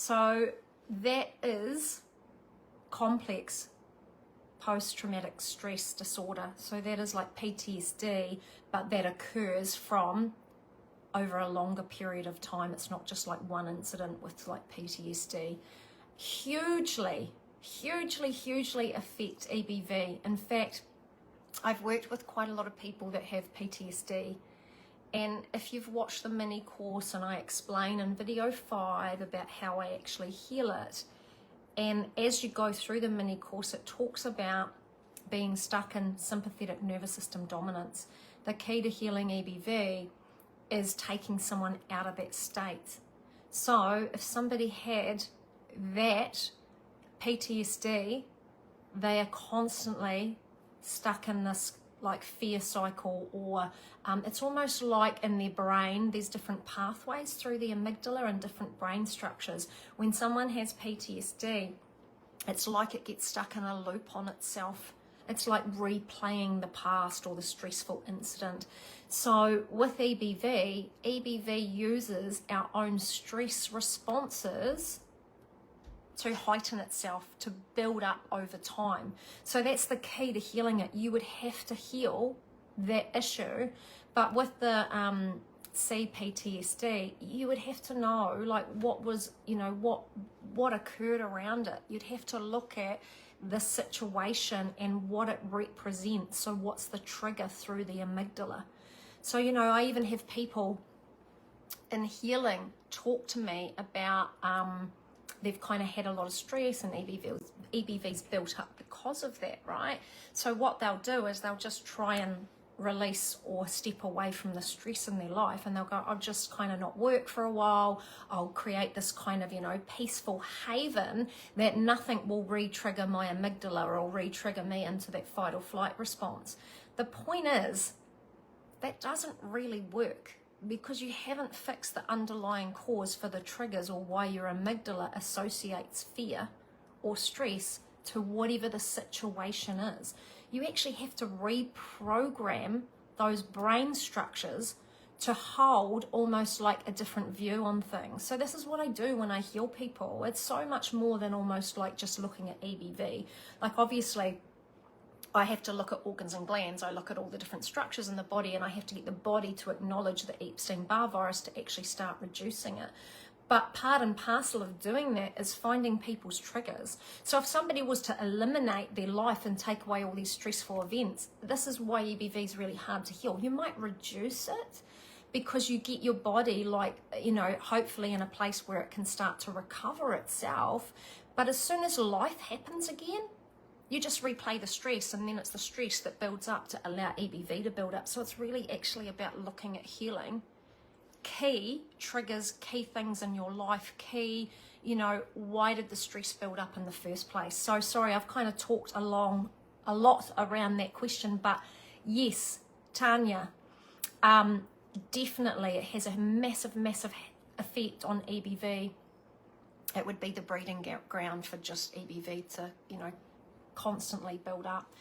So that is complex post-traumatic stress disorder. So that is like PTSD, but that occurs from over a longer period of time. It's not just like one incident with like PTSD. Hugely affect EBV. In fact, I've worked with quite a lot of people that have PTSD, and if you've watched the mini course, and I explain in video 5 about how I actually heal it, and as you go through the mini course, it talks about being stuck in sympathetic nervous system dominance. The key to healing EBV is taking someone out of that state. So if somebody had that PTSD, they are constantly stuck in this like fear cycle, or it's almost like in their brain there's different pathways through the amygdala and different brain structures. When someone has PTSD, it's like it gets stuck in a loop on itself. It's like replaying the past or the stressful incident. So with EBV uses our own stress responses to heighten itself, to build up over time. So that's the key to healing it. You would have to heal that issue, but with the CPTSD, you would have to know like what was, what occurred around it. You'd have to look at the situation and what it represents. So what's the trigger through the amygdala? So, I even have people in healing talk to me about they've kind of had a lot of stress, and EBV's built up because of that, right? So what they'll do is they'll just try and release or step away from the stress in their life, and they'll go, I'll just kind of not work for a while. I'll create this kind of, peaceful haven that nothing will re-trigger my amygdala or re-trigger me into that fight or flight response. The point is, that doesn't really work, because you haven't fixed the underlying cause for the triggers or why your amygdala associates fear or stress to whatever the situation is. You actually have to reprogram those brain structures to hold almost like a different view on things. So this is what I do when I heal people. It's so much more than almost like just looking at EBV. Like obviously, I have to look at organs and glands, I look at all the different structures in the body, and I have to get the body to acknowledge the Epstein-Barr virus to actually start reducing it. But part and parcel of doing that is finding people's triggers. So if somebody was to eliminate their life and take away all these stressful events, this is why EBV is really hard to heal. You might reduce it because you get your body hopefully in a place where it can start to recover itself. But as soon as life happens again, you just replay the stress, and then it's the stress that builds up to allow EBV to build up. So it's really actually about looking at healing. Key triggers, key things in your life, why did the stress build up in the first place? So sorry, I've kind of talked a lot around that question, but yes, Tanya, definitely it has a massive effect on EBV. It would be the breeding ground for just EBV to, constantly build up.